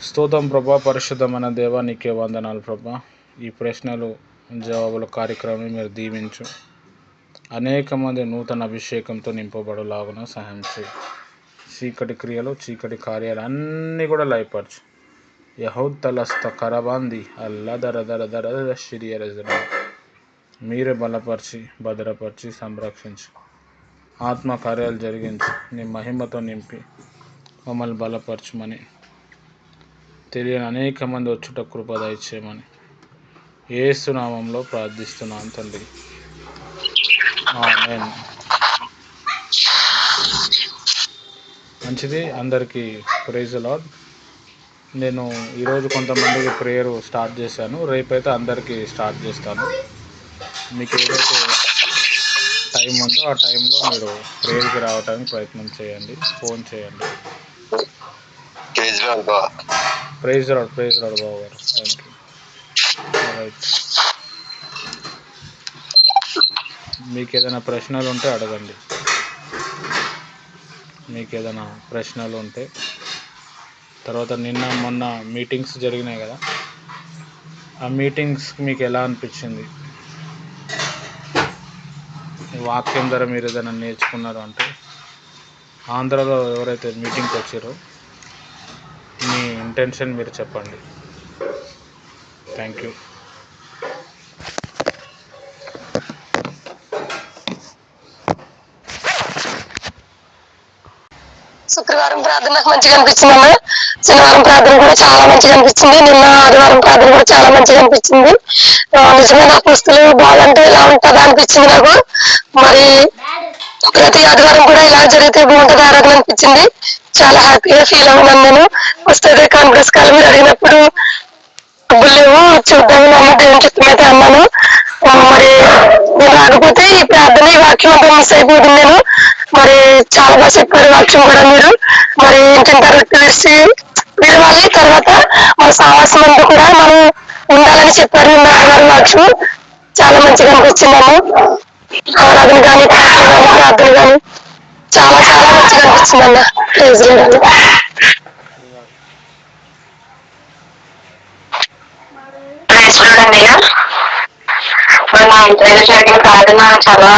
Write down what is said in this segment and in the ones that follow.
స్తోత్రం ప్రభా, పరిశుద్ధమైన దేవా, నీకే వందనాలు ప్రభా. ఈ ప్రశ్నలు జవాబుల కార్యక్రమం మీరు దీవించు. అనేక మంది నూతన అభిషేకంతో నింపబడులాగున సహాయం చేయి. చీకటి క్రియలు, చీకటి కార్యాలు అన్నీ కూడా లయపరచు. యహౌతలస్త కరబాంది అల్లా దర దర దర షిరియరజన మీరే బలపరిచి, భద్రపరిచి, సంరక్షించు. ఆత్మ కార్యాలు జరిగించు. నీ మహిమతో నింపి మమ్మల్ని బలపరచమని, తెలియని అనేక మంది వచ్చుట కృప దయచేయమని యేసు నామంలో ప్రార్థిస్తున్నాను తండ్రి, ఆమేన్. మంచిది, అందరికీ ప్రైజ్ ది లార్డ్. నేను ఈరోజు కొంతమందికి ప్రేయర్ స్టార్ట్ చేశాను, రేపైతే అందరికీ స్టార్ట్ చేస్తాను. మీకు ఏదైతే టైం ఉందో ఆ టైంలో మీరు ప్రేయర్కి రావడానికి ప్రయత్నం చేయండి, ఫోన్ చేయండి. ప్రైజ్ రాడ్ బాబు గారు. Thank you. రైట్, మీకు ఏదైనా ప్రశ్నలు ఉంటే అడగండి. తర్వాత నిన్న మొన్న మీటింగ్స్ జరిగినాయి కదా, ఆ మీటింగ్స్ మీకు ఎలా అనిపించింది? ఈ వాక్యం ద్వారా మీరు ఏదైనా నేర్చుకున్నారు అంటే, ఆంధ్రాలో ఎవరైతే మీటింగ్కి వచ్చారో మీ ఇంటెన్షన్ మీరు చెప్పండి. Thank you. శుక్రవారం ప్రార్థన నాకు మంచిగా అనిపించిందమ్మా. శనివారం ప్రార్థన కూడా చాలా మంచిగా అనిపించింది. నిన్న ఆదివారం ప్రార్థన కూడా చాలా మంచిగా అనిపించింది. నిజంగా నా పుస్తలు బాగుంటే ఇలా ఉంటుందా అనిపించింది నాకు. మరి ప్రతి ఆదివారం కూడా ఇలా జరిగితే బాగుంటుంది ఆరాధన అనిపించింది. చాలా హ్యాపీగా ఫీల్ అవున్నాను నేను. వస్తే కాన్ఫరెన్స్ కాల్ మీరు అడిగినప్పుడు డబ్బులు లేవు, చూద్దాము అమ్మ దేవుని చిత్తమైతే అన్నాను. మరి నేను రాకపోతే ఈ ప్రార్థన, ఈ వాక్యం అంతా మిస్ అయిపోతుంది నేను. మరి చాలా బాగా చెప్పారు వాక్యం కూడా మీరు. మరి ఏంటంటే తెలిసి విడవాలి, తర్వాత మన సాహసం అంతా కూడా మనం ఉండాలని చెప్పారు. గారి వాక్యం చాలా మంచిగా అనిపించిందమ్మా. ఆరాధన కానీ, ప్రార్థన కానీ చాలా చాలా మంచిగా అనిపించిందన్న. Praise lord. మన ఇంట్లో జరిగిన ప్రార్థన చాలా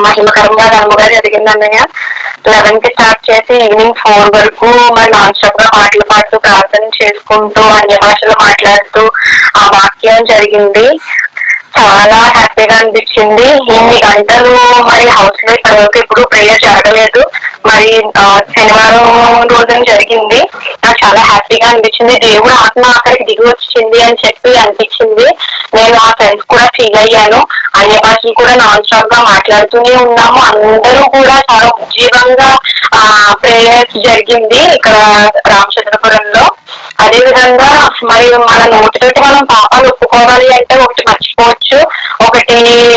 మహిమకరంగా ధర్మగా జరిగింది అన్నయ్య. 11 కి స్టార్ట్ చేసి ఈవినింగ్ 4 వరకు మరి నాన్ స్టాప్ గా పాటలు పాడుతూ ప్రార్థన చేసుకుంటూ అన్య భాషలో మాట్లాడుతూ ఆ వాక్యం జరిగింది. చాలా హ్యాపీగా అనిపించింది. ఇన్ని గంటలు మరి హౌస్ లో ఇప్పటివరకు ఎప్పుడు ప్రేయర్ జరగలేదు. మరి శనివారం రోజున జరిగింది. నాకు చాలా హ్యాపీగా అనిపించింది. దేవుడు ఆత్మ అక్కడికి దిగి వచ్చింది అని చెప్పి అనిపించింది. నేను ఆ ఫ్రెండ్స్ కూడా ఫీల్ అయ్యాను. అన్య భాషలు కూడా నాన్ స్టాప్ గా మాట్లాడుతూనే ఉన్నాము. అందరూ కూడా చాలా ఉజ్జీవంగా ప్రేయర్స్ జరిగింది ఇక్కడ రామచంద్రపురంలో. అదే విధంగా మరి మన నోటితోటి మనం పాపాలు ఒప్పుకోవాలి అంటే ఒకటి మర్చిపోవచ్చు, ఒకటి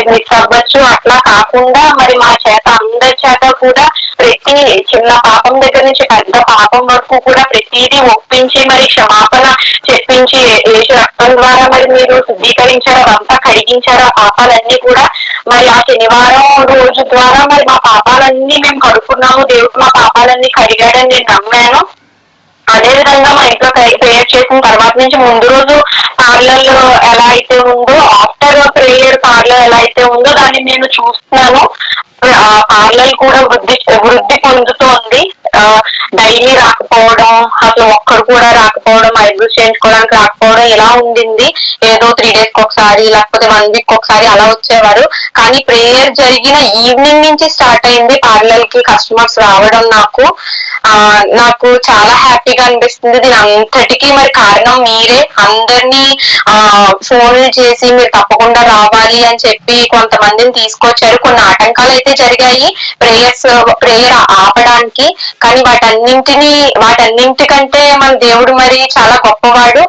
మిస్ అవ్వచ్చు. అట్లా కాకుండా మరి మా చేత అందరి చేత కూడా ప్రతి చిన్న పాపం దగ్గర నుంచి పెద్ద పాపం వరకు కూడా ప్రతిదీ ఒప్పించి మరి క్షమాపణ చెప్పించి యేసు రక్తం ద్వారా మరి మీరు శుద్ధీకరించారు, అవంతా కడిగించారు. ఆ పాపాలన్నీ కూడా మరి ఆ శనివారం రోజు ద్వారా మరి మా పాపాలన్నీ మేము కడుక్కున్నాము. దేవుడు మా పాపాలన్నీ కడిగాడని నేను నమ్మాను. అదే విధంగా మా ఇంట్లో ప్రేయర్ చేసిన తర్వాత నుంచి ముందు రోజు పార్లర్ ఎలా అయితే ఉందో, ఆఫ్టర్ ప్రేయర్ పార్లర్ ఎలా అయితే ఉందో దాన్ని నేను చూస్తున్నాను. ఆ పార్లర్ కూడా వృద్ధి పొందుతోంది. డైలీ రాకపోవడం, అసలు ఒక్కరు కూడా రాకపోవడం, ఐబ్రోస్ చేయించుకోవడానికి రాకపోవడం ఇలా ఉండింది. ఏదో 3 days ఒకసారి లేకపోతే 1 week ఒకసారి అలా వచ్చేవారు. కానీ ప్రేయర్ జరిగిన ఈవినింగ్ నుంచి స్టార్ట్ అయింది పార్లర్ కి కస్టమర్స్ రావడం. నాకు చాలా హ్యాపీగా అనిపిస్తుంది. దీని అంతటికీ మరి కారణం మీరే. అందరినీ ఫోన్లు చేసి మీరు తప్పకుండా రావాలి అని చెప్పి కొంతమందిని తీసుకొచ్చారు. కొన్ని ఆటంకాలు అయితే జరిగాయి ప్రేయర్ ఆపడానికి. కానీ వాటన్నింటికంటే మన దేవుడు మరి చాలా గొప్పవాడు.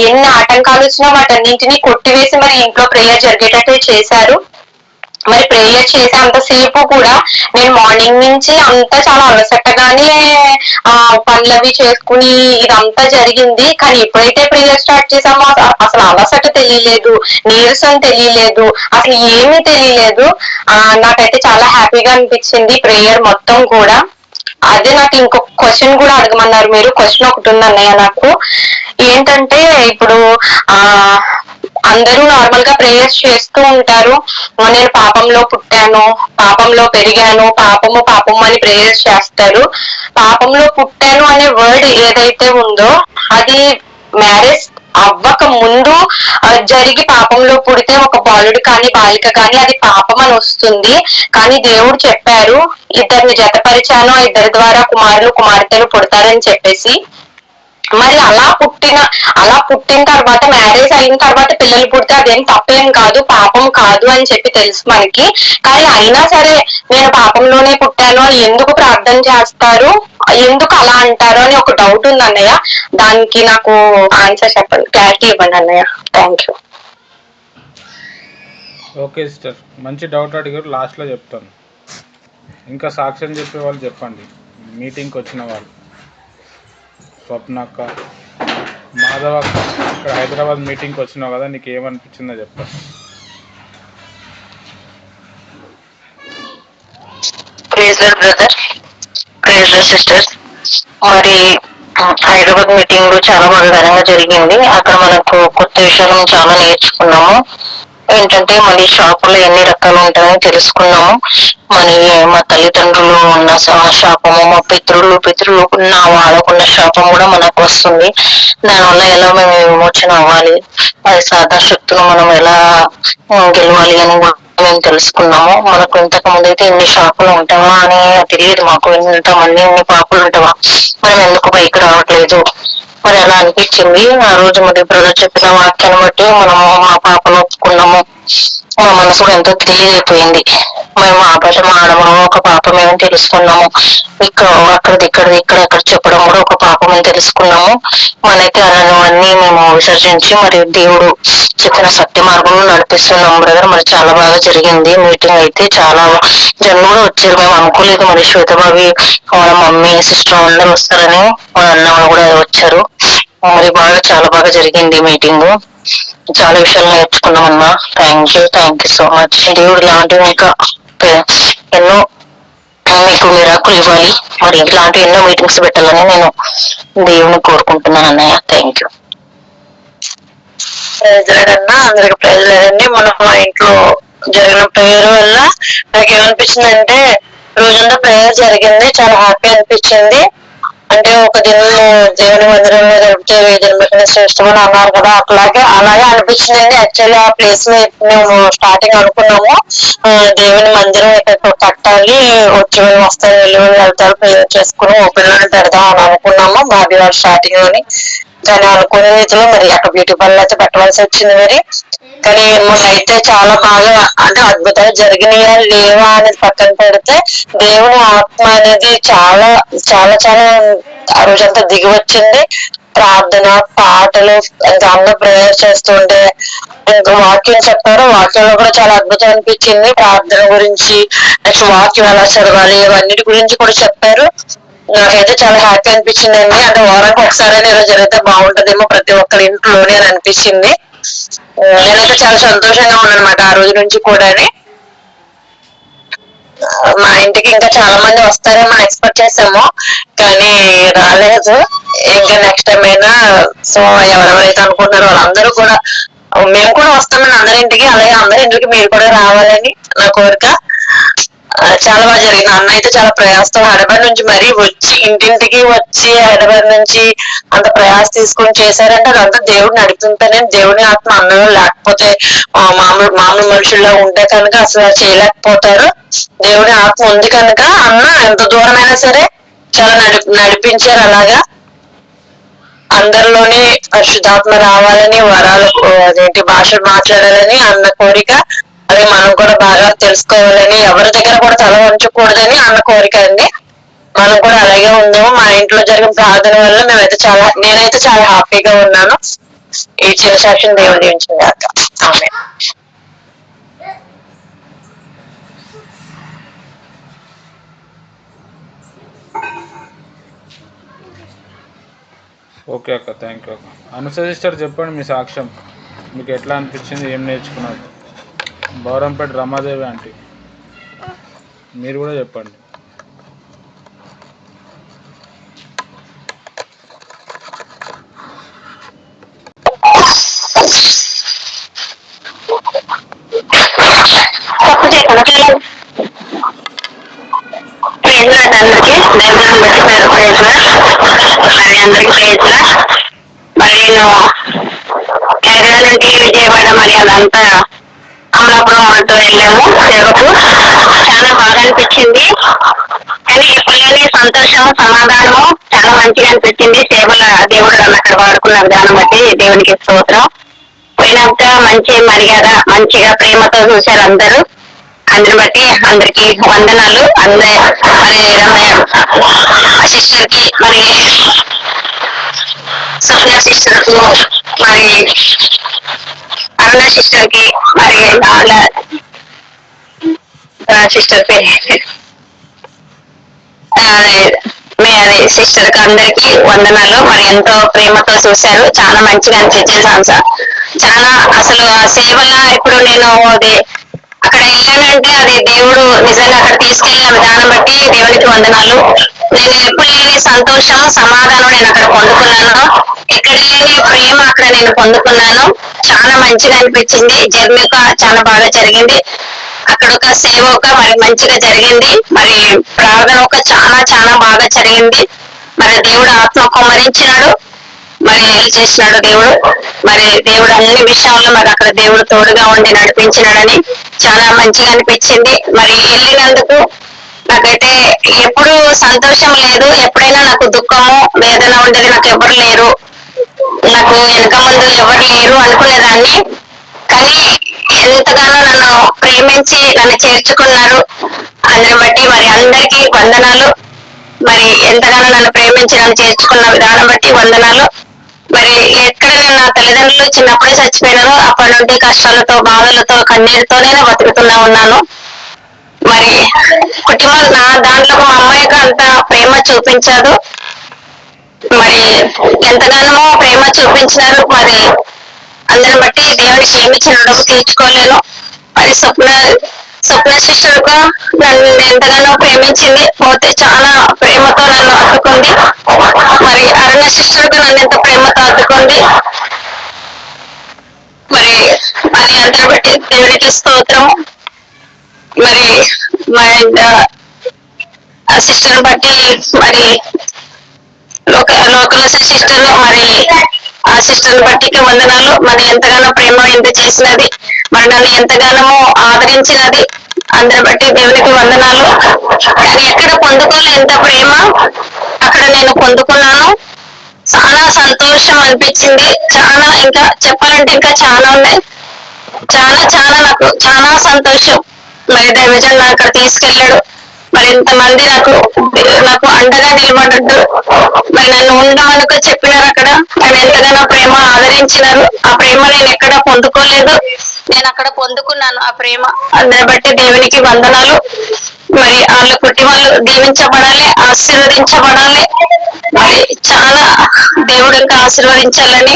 ఎన్ని ఆటంకాలు వచ్చినా వాటన్నింటినీ కొట్టివేసి మరి ఇంట్లో ప్రేయర్ జరిగేటట్టు చేశారు. మరి ప్రేయర్ చేసే అంతసేపు కూడా నేను మార్నింగ్ నుంచి అంతా చాలా అలసటగానే పనులవి చేసుకుని ఇదంతా జరిగింది. కానీ ఎప్పుడైతే ప్రేయర్ స్టార్ట్ చేసామో అసలు అలసట తెలియలేదు, నీరసం తెలియలేదు, అసలు ఏమీ తెలియలేదు. నాకైతే చాలా హ్యాపీగా అనిపించింది ప్రేయర్ మొత్తం కూడా. అదే నాకు ఇంకొక క్వశ్చన్ కూడా అడగమన్నారు మీరు. క్వశ్చన్ ఒకటి ఉంది అన్నయ్య నాకు. ఏంటంటే ఇప్పుడు ఆ అందరూ నార్మల్ గా ప్రేయర్స్ చేస్తూ ఉంటారు. నేను పాపంలో పుట్టాను, పాపంలో పెరిగాను, పాపము పాపము అని ప్రేయర్స్ చేస్తారు. పాపంలో పుట్టాను అనే వర్డ్ ఏదైతే ఉందో అది మ్యారేజ్ అవ్వక ముందు జరిగి పాపంలో పుడితే ఒక బాలుడు కానీ బాలిక కానీ అది పాపం అని వస్తుంది. కానీ దేవుడు చెప్పారు ఇద్దరిని జతపరిచాను, ఇద్దరి ద్వారా కుమారులు కుమార్తెలు పుడతారని చెప్పేసి. మరి అలా పుట్టిన తర్వాత మ్యారేజ్ అయిన తర్వాత పిల్లలు పుడితే అదేం తప్పేం కాదు, పాపం కాదు అని చెప్పి తెలుసు మనకి. కానీ అయినా సరే నేను పాపంలోనే పుట్టాను అని ఎందుకు ప్రార్థన చేస్తారు, ఎందుకు అలా అంటారు అని ఒక డౌట్ ఉంది అన్నయ్య. దానికి నాకు ఆన్సర్ చెప్పండి, క్లారిటీ ఇవ్వండి అన్నయ్య. Thank you. ఓకే సిస్టర్, మంచి డౌట్ అడిగారు, లాస్ట్లో చెప్తాను. ఇంకా సాక్ష్యం చెప్పే వాళ్ళు చెప్పండి. మీటింగ్కి వచ్చిన వాళ్ళు స్వప్నక్క, మాధవ అక్క, ఇక్కడ హైదరాబాద్ మీటింగ్కి వచ్చినావు కదా, నీకు ఏమనిపించిందో చెప్తా. Praise Lord brother, praise Lord sister. మరి హైదరాబాద్ మీటింగ్ చాలా బాగా ఘనంగా జరిగింది. అక్కడ మనకు కొత్త విషయాలను చాలా నేర్చుకున్నాము. ఏంటంటే మన షాపులో ఎన్ని రకాలు ఉంటాయని తెలుసుకున్నాము. మా తల్లిదండ్రులు ఉన్న శాపము, మా పితృలు ఉన్న వాళ్ళకున్న శాపం కూడా మనకు వస్తుంది. దానివల్ల ఎలా మేము విమోచన అవ్వాలి, అది సాధన శక్తులు మనం ఎలా గెలవాలి అని మేము తెలుసుకున్నాము. మనకు ఇంతకు ముందు అయితే ఇన్ని షాపులు ఉంటావా అని తెలియదు మాకు. ఇంతమంది ఇన్ని పాపలు ఉంటావా, మనం ఎందుకు బయట రావట్లేదు మరి అలా అనిపించింది. ఆ రోజు మరి బ్రదర్ చెప్పిన వాక్యాన్ని బట్టి మనము మా పాపను ఒప్పుకున్నాము. మా మనసు కూడా ఎంతో తెలియజైపోయింది. మేము అబద్ధం ఆడము, ఒక పాపమేమని తెలుసుకున్నాము. ఇక్కడ చెప్పడం కూడా ఒక పాపమని తెలుసుకున్నాము. మనైతే అలాంటివన్నీ మేము విసర్జించి మరి దేవుడు చెప్పిన సత్య మార్గంలో నడిపిస్తున్నాం బ్రదర్. మరి చాలా బాగా జరిగింది మీటింగ్ అయితే. చాలా జనం కూడా వచ్చారు, మేము అనుకోలేదు. మరి శ్వేతబాబి వాళ్ళ మమ్మీ సిస్టర్ అందరూ వస్తారని, వాళ్ళ అన్న కూడా వచ్చారు. మరి చాలా బాగా జరిగింది మీటింగ్. చాలా విషయాలు నేర్చుకున్నాం అన్న. Thank you so much. దేవుడు ఇలాంటివి ఇంకా ఎన్నో మీకు మిరాకులు ఇవ్వాలి, మరి ఇలాంటి ఎన్నో మీటింగ్స్ పెట్టాలని నేను దేవుని కోరుకుంటున్నాను అన్నయ్య. Thank you. ప్రైజ్ అన్న, అందరికి ప్రైజ్ లేదండి. మనం మా ఇంట్లో జరిగిన ప్రేయర్ వల్ల నాకు ఏమనిపించింది అంటే, రోజంతా ప్రేయర్ జరిగింది, చాలా హ్యాపీ అనిపించింది. అంటే ఒక దినం దేవుని మందిరంలో గడిపితే 1000 జన్మలకన్నా శ్రేష్టమని అన్నారు కదా, అలాగే అనిపించిందండి. యాక్చువల్లీ ఆ ప్లేస్ లో మేము స్టార్టింగ్ అనుకున్నాము దేవుని మందిరం ఇక్కడ కట్టాలి, వచ్చి వస్తారు వెళ్ళి వెళ్తారు ప్రేయర్ చేసుకుని ఓపెన్ లోనే పెడదాం అని అనుకున్నాము బాబీ వారు స్టార్టింగ్ లోని. కానీ అనుకునే రీతిలో మరి అక్కడ బ్యూటీ పార్లర్ అయితే పెట్టవలసి వచ్చింది. మరి కానీ అయితే చాలా బాగా అంటే అద్భుతాలు జరిగినాయా లేవా అనేది పక్కన పెడితే దేవుని ఆత్మ అనేది చాలా చాలా చాలా ఆ రోజంతా దిగి వచ్చింది. ప్రార్థన, పాటలు, ఇంకా అందరూ ప్రేయర్ చేస్తుంటే ఇంకా వాక్యం చెప్పారు. వాక్యంలో కూడా చాలా అద్భుతం అనిపించింది. ప్రార్థన గురించి, నెక్స్ట్ వాక్యం ఎలా చదవాలి, ఇవన్నిటి గురించి కూడా చెప్పారు. నాకైతే చాలా హ్యాపీ అనిపించిందండి. అంటే వారానికి ఒకసారి ఇలా జరిగితే బాగుంటదేమో ప్రతి ఒక్కరి ఇంట్లోనే అని అనిపించింది. నేనైతే చాలా సంతోషంగా ఉన్నాను అనమాట ఆ రోజు నుంచి కూడా. మా ఇంటికి ఇంకా చాలా మంది వస్తారని మనం ఎక్స్పెక్ట్ చేసాము, కానీ రాలేదు. ఇంకా నెక్స్ట్ టైం అయినా సో ఎవరెవరైతే అనుకుంటున్నారో వాళ్ళందరూ కూడా, మేము కూడా వస్తామని అందరింటికి, అలాగే అందరింటికి మీరు కూడా రావాలని నా కోరిక. చాలా బాగా జరిగింది. అన్న అయితే చాలా ప్రయాసతో హైదరాబాద్ నుంచి మరీ వచ్చి ఇంటింటికి వచ్చి హైదరాబాద్ నుంచి అంత ప్రయాస తీసుకొని చేశారంటే అదంతా దేవుడు నడుపుతుంటేనే. దేవుని ఆత్మ అన్నలో లేకపోతే మామూలు మనుషుల్లో ఉంటే కనుక అసలు చేయలేకపోతారు. దేవుని ఆత్మ ఉంది కనుక అన్న ఎంత దూరమైనా సరే చాలా నడిపించారు. అలాగా అందరిలోని పరిశుద్ధాత్మ రావాలని, వరాలు అదేంటి భాషలు మాట్లాడాలని అన్న కోరిక. అదే మనం కూడా బాగా తెలుసుకోవాలని, ఎవరి దగ్గర కూడా తల వంచకూడదని అన్న కోరిక అండి. మనం కూడా అలాగే ఉందాము. మా ఇంట్లో జరిగిన ప్రార్థన వల్ల నేనైతే చాలా హ్యాపీగా ఉన్నాను. ఈ చిన్న సాక్ష్యం దేవుడు దీవించింది కాక. ఆమేన్. ఓకే అక్క, థ్యాంక్ యూ అక్క. అనుస సిస్టర్ చెప్పండి మీ సాక్ష్యం, మీకు ఎట్లా అనిపించింది, ఏం నేర్చుకున్నారు? బౌరంపేట రమాదేవి ఆంటీ మీరు కూడా చెప్పండి. ప్రేజ్లాట్ అందరికి దైవం బట్టి ప్రేజ్లాట్. మరి అందరికి ప్రేజ్లాట్. మరి నేను కేరళ నుండి విజయవాడ మరి అదంతా అమలాపురం అంటూ వెళ్ళాము సేవకు. చాలా బాగా అనిపించింది. కానీ ఎప్పుడులేని సంతోషం, సమాధానము చాలా మంచిగా అనిపించింది. సేవల దేవుడు నన్ను అక్కడ వాడుకున్న విధానం బట్టి దేవునికి స్తోత్రం. పోయినాక మంచి మర్యాద, మంచిగా ప్రేమతో చూశారు అందరూ. అందుని బట్టి అందరికి వందనాలు. అందరి మరి సిస్టర్ కి, మరి సోనియా సిస్టర్ కు, మరి అరుణ సిస్టర్ కి, మరి సిస్టర్ సిస్టర్ కి అందరికి వందనాలు. మరి ఎంతో ప్రేమతో చూశారు. చాలా మంచిగా అనిపించింది. చాలా అసలు ఆ సేవల ఇప్పుడు నేను అది అక్కడ వెళ్ళానంటే అది దేవుడు నిజంగా అక్కడ తీసుకెళ్లిన విధానం బట్టి దేవునికి వందనాలు. నేను ఎప్పుడు లేని సంతోషం, సమాధానం నేను అక్కడ పొందుకున్నాను. ఎక్కడ లేని ప్రేమ అక్కడ నేను పొందుకున్నాను. చాలా మంచిగా అనిపించింది. జర్నీ చాలా బాగా జరిగింది. అక్కడ ఒక సేవ ఒక మరి మంచిగా జరిగింది. మరి ప్రార్థన ఒక చాలా చాలా బాగా జరిగింది. మరి దేవుడు ఆత్మ కుమ్మరించినాడు. మరి చేసినాడు దేవుడు. మరి దేవుడు అన్ని విషయంలో మరి అక్కడ దేవుడు తోడుగా ఉండి నడిపించినాడని చాలా మంచిగా అనిపించింది. మరి వెళ్ళినందుకు నాకైతే ఎప్పుడు సంతోషం లేదు. ఎప్పుడైనా నాకు దుఃఖము, వేదన ఉండేది. నాకు ఎవరు లేరు, నాకు వెనక ముందు ఎవరు లేరు అనుకునేదాన్ని. కానీ ఎంతగానో నన్ను ప్రేమించి నన్ను చేర్చుకున్నారు. అందరిని బట్టి మరి అందరికీ వందనాలు. మరి ఎంతగానో నన్ను ప్రేమించి నన్ను చేర్చుకున్న విధానం బట్టి వందనాలు. మరి ఎక్కడ నేను నా తల్లిదండ్రులు చిన్నప్పుడే చచ్చిపోయినాను. అప్పటి నుండి కష్టాలతో, బాధలతో, కన్నీరుతోనే బతుకుతున్నా ఉన్నాను. మరి కుటుంబం నా దాంట్లో మా అమ్మాయికి అంత ప్రేమ చూపించారు. మరి ఎంతగానో ప్రేమ చూపించినారు. మరి అందరిని బట్టి దేవుడికి ఏమి చిన్నడము తీర్చుకోలేను. మరి స్వప్న సిస్టర్ గా నన్ను ఎంతగానో ప్రేమించింది. పోతే చాలా ప్రేమతో నన్ను అడ్డుకుంది. మరి అరుణ సిస్టర్ గా నన్ను ఎంత ప్రేమతో అడ్డుకుంది. మరి అది అందరి బట్టి దేవుడికి స్తోత్రం. మరి ఆ సిస్టర్ బట్టి మరి లోకల్ సిస్టర్, మరి ఆ సిస్టర్ బట్టికి వందనాలు. మరి ఎంతగానో ప్రేమ ఎంత చేసినది, మరి నన్ను ఎంతగానో ఆదరించినది. అందరి బట్టి దేవునికి వందనాలు. కానీ ఎక్కడ పొందుకోలే ఎంత ప్రేమ అక్కడ నేను పొందుకున్నాను. చాలా సంతోషం అనిపించింది. చాలా ఇంకా చెప్పాలంటే ఇంకా చాలా ఉన్నాయి. చాలా చాలా నాకు చాలా సంతోషం. మరి దైవజన్ నాకు అక్కడ తీసుకెళ్ళాడు. మరి ఇంతమంది నాకు అండగా నిలబడ్డట్టు మరి నన్ను ఉండమనుకో చెప్పినారు. అక్కడ నన్ను ఎంతగానో ప్రేమ ఆదరించినారు. ఆ ప్రేమ నేను ఎక్కడ పొందుకోలేదు, నేను అక్కడ పొందుకున్నాను ఆ ప్రేమ. అందరి బట్టి దేవునికి వందనాలు. మరి వాళ్ళ కుటుంబాలు దీవించబడాలి, ఆశీర్వదించబడాలి. మరి చాలా దేవుడు ఇంకా ఆశీర్వదించాలని,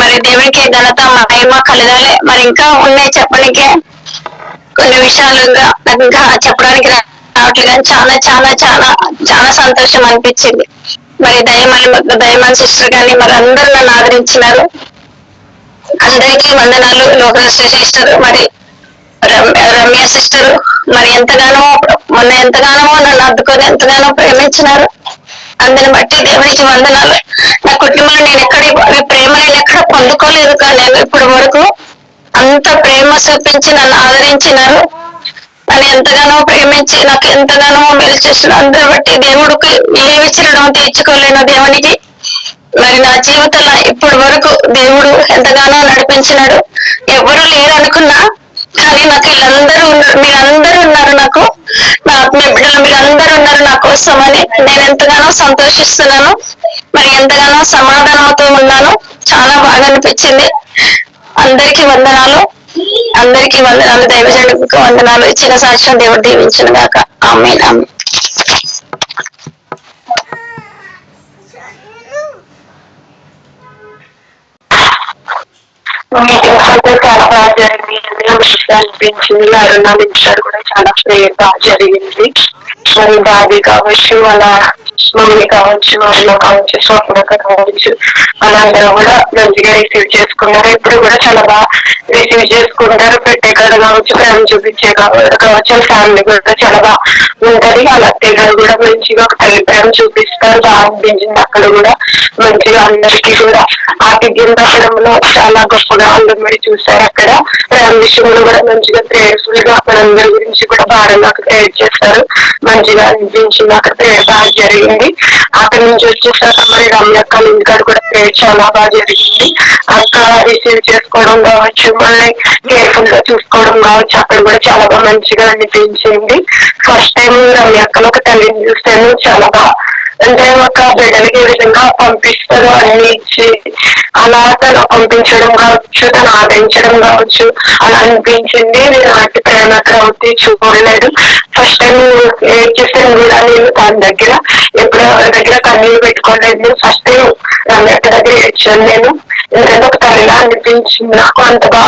మరి దేవునికి ఘనత, మహిమ కలగాలి. మరి ఇంకా ఉన్నాయి చెప్పడానికే కొన్ని విషయాలు నాకు ఇంకా చెప్పడానికి రావట్లేదు. కానీ చాలా చాలా చాలా చాలా సంతోషం అనిపించింది. మరి దయమాన్ సిస్టర్ కానీ మరి అందరూ నన్ను ఆదరించినారు. అందరికీ వందనాలు. లోకల్ సిస్టర్, మరి రమ్య సిస్టర్ మరి ఎంతగానో నన్ను అద్దుకొని ఎంతగానో ప్రేమించినారు. అందరిని బట్టి దేవునికి వందనాలు. నా కుటుంబంలో నేను ప్రేమ నేను ఎక్కడ పొందుకోలేదు. కానీ నేను ఇప్పటి వరకు అంత ప్రేమ చూపించి నన్ను ఆదరించినారు. నన్ను ఎంతగానో ప్రేమించి నాకు ఎంతగానో మేలు చేస్తున్నారు. అందరి బట్టి దేవుడికి ఏమి చిరడం తీర్చుకోలేను దేవునికి. మరి నా జీవితంలో ఇప్పటి వరకు దేవుడు ఎంతగానో నడిపించినాడు. ఎవరు లేరు అనుకున్నా, కానీ నాకు మీరందరూ ఉన్నారు. నాకు నా ఆత్మీయ బిడ్డలు మీరందరూ ఉన్నారు నా కోసం అని నేను ఎంతగానో సంతోషిస్తున్నాను. మరి ఎంతగానో సమాధానంతో ఉన్నాను. చాలా బాగా అనిపించింది. అందరికీ వందనాలు. అందరికీ వందనాలు. దైవజనుడికి వందనాలు. ఇచ్చిన సాక్ష్యం దేవుడు దీవించును గాక. ఆమేన్. ఆమేన్. చాలా బాగా జరిగింది. అనిపించింది. అరుణ నిమిషాలు కూడా చాలా బాగా జరిగింది. మరి బాబీ కావచ్చు, వాళ్ళ మమ్మీ కావచ్చు, అమ్మ కావచ్చు, స్వప్నక కావచ్చు, వాళ్ళందరూ కూడా మంచిగా రిసీవ్ చేసుకున్నారు. ఇప్పుడు కూడా చాలా బాగా రిసీవ్ చేసుకుంటారు. పెట్టే కాడ కావచ్చు, ప్రేమ చూపించే కావచ్చు, ఫ్యామిలీ కూడా చాలా బాగా ఉంటది. వాళ్ళ అత్తయ్య గారు కూడా మంచిగా ఒక తల్లి ప్రేమ చూపిస్తారు. బాగా అనిపించింది అక్కడ కూడా. మంచిగా అందరికీ కూడా ఆతిథ్యం పెట్టడంలో చాలా గొప్పగా అందరి చూసారు. అక్కడ ప్రేమ విషయంలో కూడా మంచిగా ప్రేయర్ఫుల్ గా అక్కడ అందరి గురించి కూడా భారంగా ప్రేయర్ చేస్తారు. మంచిగా అనిపించింది. అక్కడ ప్రేయర్ బాగా జరిగింది. అక్కడ నుంచి వచ్చేసాక మరి రమ్యక్క ఇంటికాడ కూడా ప్రేయర్ చాలా బాగా జరిగింది. అక్క రిసీవ్ చేసుకోవడం కావచ్చు, మళ్ళీ కేర్ఫుల్ గా చూసుకోవడం కావచ్చు, అక్కడ కూడా చాలా బాగా మంచిగా అనిపించింది. ఫస్ట్ టైం రమ్యక్కలో ఒక తల్లిని చూస్తాను. చాలా బాగా అంటే ఒక బిడ్డలకి ఏ విధంగా పంపిస్తారో అన్ని ఇచ్చి అలా తను పంపించడం కావచ్చు, తను ఆదరించడం కావచ్చు, అలా అనిపించింది. నేను నాటి ప్రేమ ప్రవృత్తి చూడలేదు. ఫస్ట్ టైం చేసాను కూడా నేను దాని దగ్గర ఎప్పుడు ఎవరి దగ్గర కన్నీళ్ళు పెట్టుకోలేదు. ఫస్ట్ టైం రమ్యక్క దగ్గర ఇచ్చాను నేను. ఎందుకంటే ఒక తల్లిలా అనిపించింది నాకు. అంతగా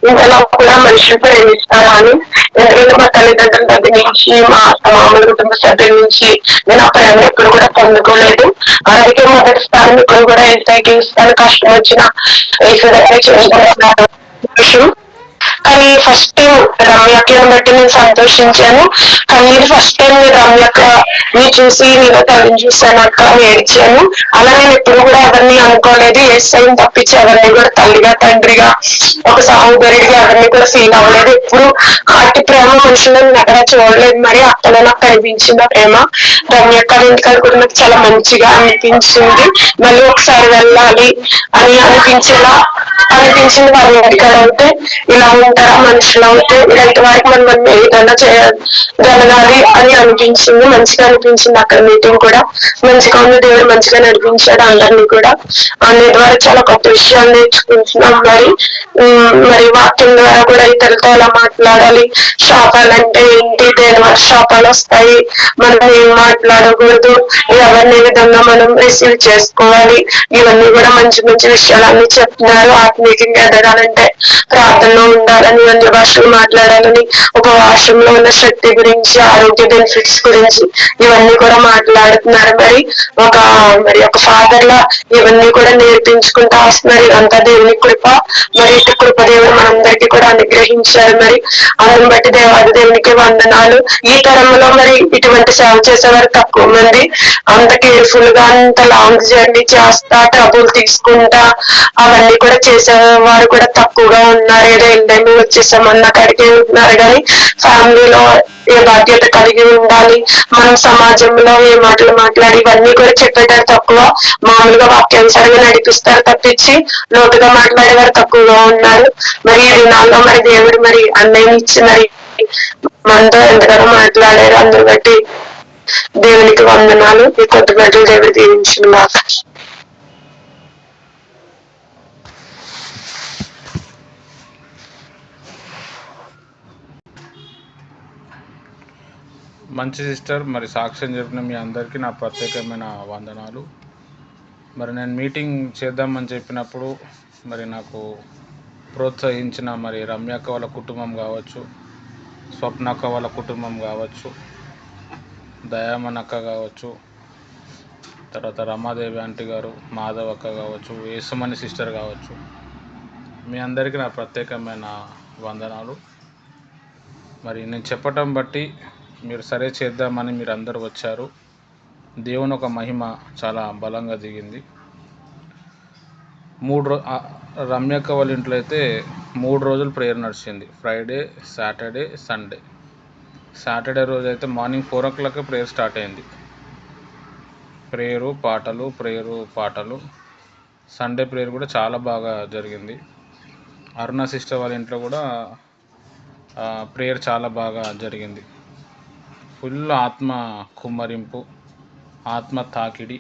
ఇంతలో కూడా మనుషులు ప్రేమిస్తారా అని. ఎందుకంటే మా తల్లిదండ్రుల దగ్గర నుంచి, మా మామూలు కుటుంబ సభ్యుల నుంచి నేను ఆ ప్రేమ ఎప్పుడు కూడా పొందుకోలేదు. అలాగే మొదటి స్థానం ఇప్పుడు కూడా ఏసైకి ఇస్తాను. కష్టం వచ్చిన ఏసైతే చేసుకుంటున్నాను. కానీ ఫస్ట్ టైం రమ్యక్కని బట్టి నేను సంతోషించాను. కానీ ఇది ఫస్ట్ టైం నేను రమ్యక్కని చూసి నేను తల్లిని చూసాను అక్క ఏడ్చాను. అలా నేను ఎప్పుడు కూడా ఎవరిని అనుకోలేదు. ఏసైని తప్పించి ఎవరిని కూడా తల్లిగా, తండ్రిగా, ఒక సహోదరుడిగా ఎవరిని కూడా ఫీల్ అవ్వలేదు. ఎప్పుడు అట్టి ప్రేమ మనుషులను నేను ఎక్కడ చూడలేదు. మరి అక్కడ నాకు కనిపించింది ఆ ప్రేమ. రమ్యక్క ఇంటికాడ కూడా నాకు చాలా మంచిగా అనిపించింది. మళ్ళీ ఒకసారి వెళ్ళాలి అని అనిపించింది. వాళ్ళ ఇంటికాడ అయితే ఇలా ఉంటారా మనుషులు అయితే, ఇలాంటి వారికి మనం ఏదైనా చేయగలగాలి అని అనిపించింది. మంచిగా అనిపించింది. అక్కడ మీటింగ్ కూడా మంచిగా ఉంది. దేవుడు మంచిగా నడిపించాడు అందరినీ కూడా. అన్ని ద్వారా చాలా గొప్ప విషయాలు నేర్చుకుంటున్నాం. మరి వాక్యం ద్వారా కూడా ఇతరులతో ఎలా మాట్లాడాలి, శాపాలంటే ఏంటి, దేని వల్ల శాపాలు వస్తాయి, మనం ఏం మాట్లాడకూడదు, ఎవరిని విధంగా మనం రిసీవ్ చేసుకోవాలి, ఇవన్నీ కూడా మంచి మంచి విషయాలన్నీ చెప్తున్నారు. ఆత్మీయంగా ఎదగాలంటే ప్రార్థనలో ఉండాలని, అన్య భాషలు మాట్లాడాలని, ఉపవాసంలో ఉన్న శక్తి గురించి, ఆరోగ్య బెనిఫిట్స్ గురించి ఇవన్నీ కూడా మాట్లాడుతున్నారు. మరి ఒక ఫాదర్ లా ఇవన్నీ కూడా నేర్పించుకుంటూ వస్తున్నారు. ఇదంతా దేవుని కృప. మరి ఇటు కృప దేవుడు మనందరికీ కూడా అనుగ్రహించారు. మరి అందుని బట్టి దేవాది దేవునికి వందనాలు. ఈ తరంలో మరి ఇటువంటి సేవ చేసేవారు తక్కువ మంది. అంత కేర్ఫుల్ గా అంత లాంగ్ జర్నీ చేస్తా, ట్రబుల్ తీసుకుంటా అవన్నీ కూడా చేసేవారు కూడా తక్కువగా ఉన్నారు. ఏదో ఇంటర్వ్యూ వచ్చేసామన్న కాడికి ఉంటున్నారు. కానీ ఫ్యామిలీలో ఏ బాధ్యత కలిగి ఉండాలి, మనం సమాజంలో ఏ మాటలు మాట్లాడి ఇవన్నీ కూడా చెప్పేటారు తక్కువ. మామూలుగా వాక్యానుసారంగా నడిపిస్తారు తప్పించి లోటుగా మాట్లాడేవారు తక్కువగా ఉన్నారు. మరి ఈ దినాల్లో మరి దేవుడు మరి అన్నయ్య ఇచ్చి మరి మనతో ఎంతగానో మాట్లాడారు. అందరు బట్టి దేవునికి వందనాలు. ఈ కొత్త గడ్డలు దేవుడు దీవించిన మాట. మంచి సిస్టర్, మరి సాక్ష్యం చెప్పిన మీ అందరికీ నా ప్రత్యేకమైన వందనాలు. మరి నేను మీటింగ్ చేద్దామని చెప్పినప్పుడు మరి నాకు ప్రోత్సహించిన మరి రమ్యక్క వాళ్ళ కుటుంబం కావచ్చు, స్వప్నక్క వాళ్ళ కుటుంబం కావచ్చు, దయామనక్క కావచ్చు, తర్వాత రమాదేవి ఆంటీ గారు, మాధవ్ అక్క కావచ్చు, యేసుమణి సిస్టర్ కావచ్చు, మీ అందరికీ నా ప్రత్యేకమైన వందనాలు. మరి నేను చెప్పటం బట్టి మీరు సరే చేద్దామని మీరు అందరూ వచ్చారు. దేవుని ఒక మహిమ చాలా బలంగా దిగింది. రమ్యక్క వాళ్ళ ఇంట్లో అయితే 3 రోజులు ప్రేయర్ నడిచింది. Friday, Saturday, Sunday. సాటర్డే రోజు అయితే మార్నింగ్ 4 o'clock ప్రేయర్ స్టార్ట్ అయింది. ప్రేయరు పాటలు. సండే ప్రేయర్ కూడా చాలా బాగా జరిగింది. అరుణ సిస్టర్ వాళ్ళ ఇంట్లో కూడా ప్రేయర్ చాలా బాగా జరిగింది. ఫుల్ ఆత్మ కుమ్మరింపు, ఆత్మ తాకిడి.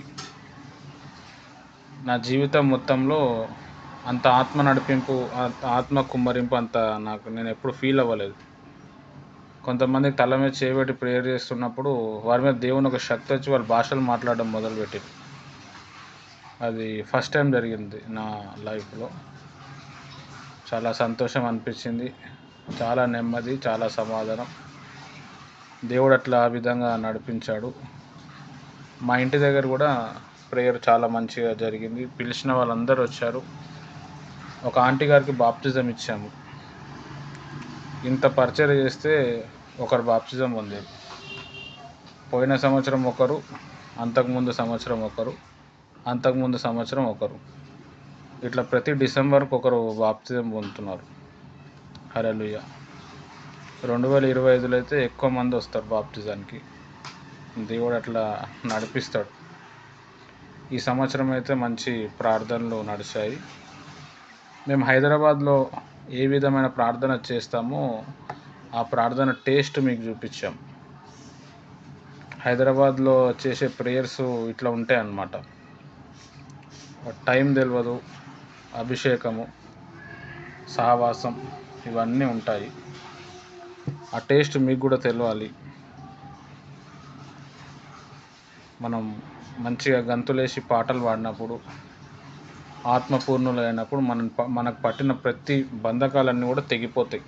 నా జీవితం మొత్తంలో అంత ఆత్మ నడిపింపు, ఆత్మ కుమ్మరింపు అంత నేను ఎప్పుడు ఫీల్ అవ్వలేదు. కొంతమంది తల మీద చేయబెట్టి ప్రేయర్ చేస్తున్నప్పుడు వారి మీద దేవుని ఒక శక్తి వచ్చి వాళ్ళ భాషలు మాట్లాడడం మొదలుపెట్టింది. అది ఫస్ట్ టైం జరిగింది నా లైఫ్లో. చాలా సంతోషం అనిపించింది, చాలా నెమ్మది, చాలా సమాధానం. దేవుడు అట్లా ఆ విధంగా నడిపించాడు. మా ఇంటి దగ్గర కూడా ప్రేయర్ చాలా మంచిగా జరిగింది. పిలిచిన వాళ్ళందరూ వచ్చారు. ఒక ఆంటీ గారికి బాప్టిజం ఇచ్చాము. ఇంత పరిచయం చేస్తే ఒకరు బాప్తిజం పొందారు. పోయిన సంవత్సరం ఒకరు, అంతకుముందు సంవత్సరం ఒకరు, అంతకుముందు సంవత్సరం ఒకరు, ఇట్లా ప్రతి డిసెంబర్కి ఒకరు బాప్తిజం పొందుతున్నారు. హల్లెలూయా. 2025లో అయితే ఎక్కువ మంది వస్తారు బాప్తిజానికి. దేవుడు అట్లా నడిపిస్తాడు. ఈ సంవత్సరం అయితే మంచి ప్రార్థనలు నడిచాయి. మేము హైదరాబాద్లో ఏ విధమైన ప్రార్థన చేస్తామో ఆ ప్రార్థన టేస్ట్ మీకు చూపించాం. హైదరాబాద్లో చేసే ప్రేయర్స్ ఇట్లా ఉంటాయి అన్నమాట. టైం తెలియదు, అభిషేకము, సహవాసం ఇవన్నీ ఉంటాయి. ఆ టేస్ట్ మీకు కూడా తెలియాలి. మనం మంచిగా గంతులేసి పాటలు పాడినప్పుడు, ఆత్మపూర్ణులు అయినప్పుడు మనకు పట్టిన ప్రతి బంధకాలన్నీ కూడా తెగిపోతాయి.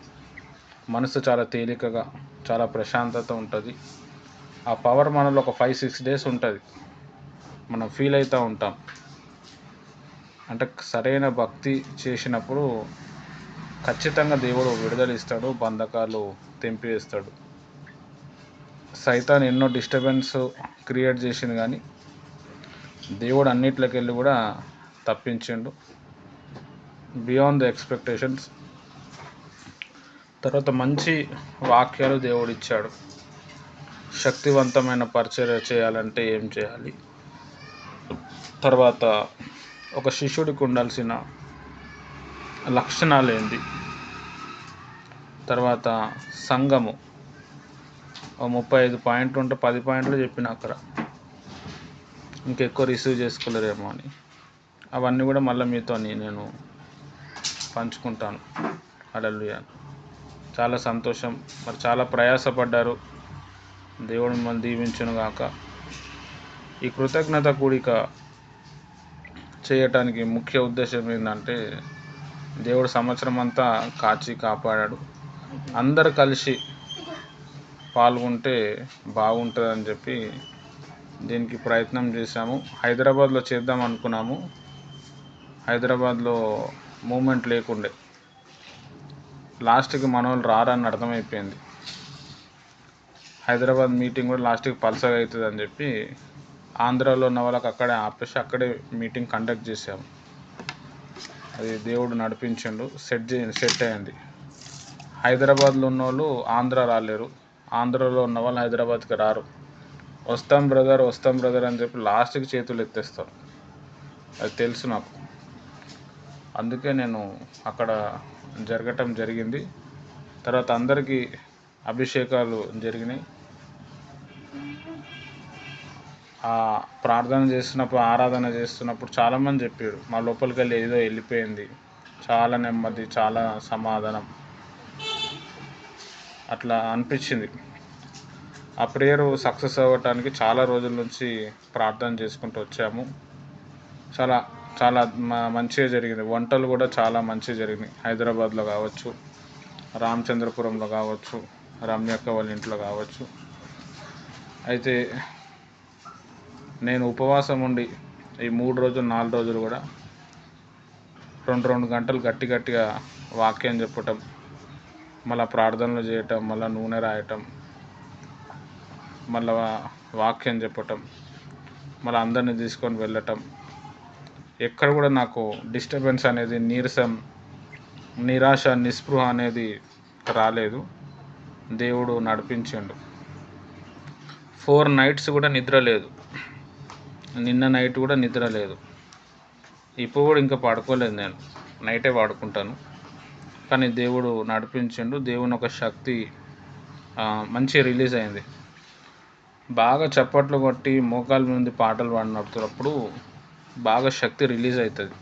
మనసు చాలా తేలికగా, చాలా ప్రశాంతత ఉంటుంది. ఆ పవర్ మనలో ఒక 5-6 డేస్ ఉంటుంది. మనం ఫీల్ అవుతూ ఉంటాం. అంటే సరైన భక్తి చేసినప్పుడు ఖచ్చితంగా దేవుడు విడుదల ఇస్తాడు, బంధకాలు తెంపివేస్తాడు. సైతాన్ ఎన్నో డిస్టర్బెన్స్ క్రియేట్ చేసింది, కానీ దేవుడు అన్నిట్లోకి వెళ్ళి కూడా తప్పించిండు. Beyond the expectations. తర్వాత మంచి వాక్యాలు దేవుడు ఇచ్చాడు. శక్తివంతమైన పరిచర్య చేయాలంటే ఏం చేయాలి, తర్వాత ఒక శిష్యుడికి ఉండాల్సిన లక్షణాలు ఏంటి, తర్వాత సంఘము 35 పాయింట్లు ఉంటే 10 పాయింట్లు చెప్పిన అక్కడ ఇంకెక్కువ రిసీవ్ చేసుకోలేరేమో అని. అవన్నీ కూడా మళ్ళీ మీతో నేను పంచుకుంటాను. హల్లెలూయా. చాలా సంతోషం. మరి చాలా ప్రయాసపడ్డారు. దేవుడు మిమ్మల్ని దీవించును గాక. ఈ కృతజ్ఞత కూడిక చేయటానికి ముఖ్య ఉద్దేశం ఏంటంటే, దేవుడు సంవత్సరం అంతా కాచి కాపాడాడు. అందరు కలిసి పాల్గొంటే బాగుంటుందని చెప్పి దీనికి ప్రయత్నం చేశాము. హైదరాబాద్లో చేద్దాం అనుకున్నాము. హైదరాబాద్లో మూమెంట్ లేకుండే. లాస్ట్కి మన వాళ్ళు రారని అర్థమైపోయింది. హైదరాబాద్ మీటింగ్ కూడా లాస్ట్కి పల్సగా అవుతుంది అని చెప్పి ఆంధ్రాలో ఉన్న వాళ్ళకి అక్కడే ఆపేసి అక్కడే మీటింగ్ కండక్ట్ చేసాము. అది దేవుడు నడిపించిండు, సెట్ అయ్యింది. హైదరాబాద్లో ఉన్న వాళ్ళు ఆంధ్ర రాలేరు, ఆంధ్రాలో ఉన్న వాళ్ళు హైదరాబాద్కి రారు. వస్తాం బ్రదర్ అని చెప్పి లాస్ట్కి చేతులు ఎత్తేస్తారు. అది తెలుసు నాకు. అందుకే నేను అక్కడ జరగటం జరిగింది. తర్వాత అందరికీ అభిషేకాలు జరిగినాయి. ఆ ప్రార్థన చేస్తున్నప్పుడు, ఆరాధన చేస్తున్నప్పుడు చాలామంది చెప్పారు, మా లోపలికి వెళ్ళి ఏదో వెళ్ళిపోయింది, చాలా నెమ్మది, చాలా సమాధానం అట్లా అనిపించింది. ఆ ప్రేయర్ సక్సెస్ అవ్వటానికి చాలా రోజుల నుంచి ప్రార్థన చేసుకుంటూ వచ్చాము. చాలా చాలా మంచిగా జరిగింది. వంటలు కూడా చాలా మంచిగా జరిగినాయి. హైదరాబాద్లో కావచ్చు, రామచంద్రపురంలో కావచ్చు, రమ్యక్క వాళ్ళ ఇంట్లో కావచ్చు. అయితే నేను ఉపవాసం ఉండి ఈ 3 రోజులు 4 రోజులు కూడా 2 గంటలు గట్టిగా వాక్యం చెప్పటం, మళ్ళీ ప్రార్థనలు చేయటం, మళ్ళీ నూనె రాయటం, మళ్ళీ వాక్యం చెప్పటం, మళ్ళీ అందరినీ తీసుకొని వెళ్ళటం. ఎక్కడ కూడా నాకు డిస్టర్బెన్స్ అనేది, నీరసం, నిరాశ, నిస్పృహ అనేది రాలేదు. దేవుడు నడిపించిండు. 4 nights కూడా నిద్ర లేదు. నిన్న నైట్ కూడా నిద్ర లేదు. ఇప్పుడు కూడా ఇంకా పడుకోలేదు. నేను నైటే పడుకుంటాను. కానీ దేవుడు నడిపించిండు. దేవుని ఒక శక్తి మంచిగా రిలీజ్ అయింది. బాగా చప్పట్లు కొట్టి మోకాల మీద పాటలు పాడినప్పుడు బాగా శక్తి రిలీజ్ అవుతుంది.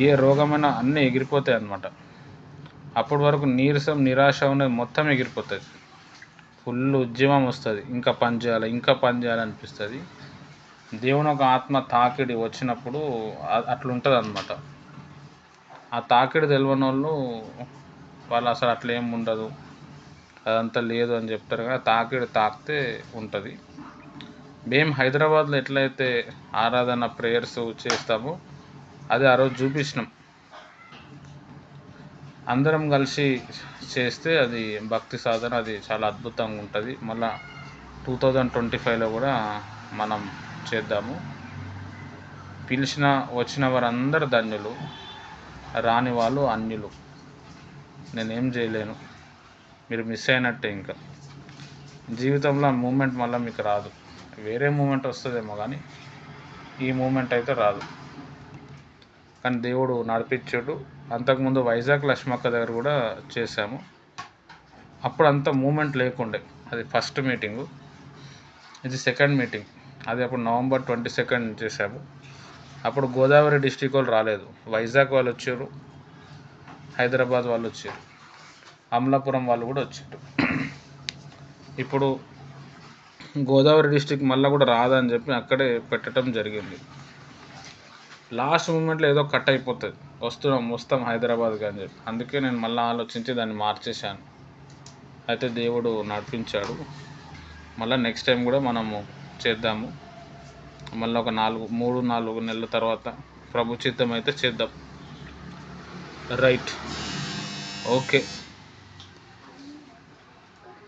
ఏ రోగమైనా అన్నీ ఎగిరిపోతాయి అన్నమాట. అప్పటి వరకు నీరసం, నిరాశ అనేది మొత్తం ఎగిరిపోతుంది. ఫుల్ ఉద్యమం వస్తుంది. ఇంకా పని చేయాలనిపిస్తుంది. దేవుని ఒక ఆత్మ తాకిడి వచ్చినప్పుడు అట్లుంటుంది అన్నమాట. ఆ తాకిడి తెలియని వాళ్ళు అసలు అట్లా ఏం ఉండదు, అదంతా లేదు అని చెప్తారు. కానీ తాకిడి తాకితే ఉంటుంది. మేము హైదరాబాద్లో ఎట్లయితే ఆరాధన ప్రేయర్స్ చేస్తామో అది ఆ రోజు చూపించినాం. అందరం కలిసి చేస్తే అది భక్తి సాధన, అది చాలా అద్భుతంగా ఉంటుంది. మళ్ళా 2025లో కూడా మనం చేద్దాము. వచ్చిన వారందరూ ధన్యులు, రాని వాళ్ళు అన్యులు. నేనేం చేయలేను, మీరు మిస్ అయినట్టే. ఇంకా జీవితంలో ఆ మూమెంట్ మళ్ళీ మీకు రాదు. వేరే మూమెంట్ వస్తుందేమో కానీ ఈ మూమెంట్ అయితే రాదు. కానీ దేవుడు నడిపించాడు. అంతకుముందు వైజాగ్ లక్ష్మక్క దగ్గర కూడా చేశాము. అప్పుడు అంత మూమెంట్ లేకుండే. అది ఫస్ట్ మీటింగు, ఇది సెకండ్ మీటింగ్. అది అప్పుడు November 22 చేశాము. అప్పుడు గోదావరి డిస్టిక్ వాళ్ళు రాలేదు, వైజాగ్ వాళ్ళు వచ్చారు, హైదరాబాద్ వాళ్ళు వచ్చారు, అమలాపురం వాళ్ళు కూడా వచ్చారు. ఇప్పుడు గోదావరి డిస్టిక్ మళ్ళీ కూడా రాదని చెప్పి అక్కడే పెట్టడం జరిగింది. లాస్ట్ మూమెంట్లో ఏదో కట్ అయిపోతుంది, వస్తాం హైదరాబాద్కి అని చెప్పి. అందుకే నేను మళ్ళీ ఆలోచించి దాన్ని మార్చేశాను. అయితే దేవుడు నడిపించాడు. మళ్ళీ నెక్స్ట్ టైం కూడా మనము చేద్దాము. మళ్ళీ ఒక 3-4 నెలల తర్వాత ప్రభు చిత్తం అయితే చేద్దాం. Right, okay.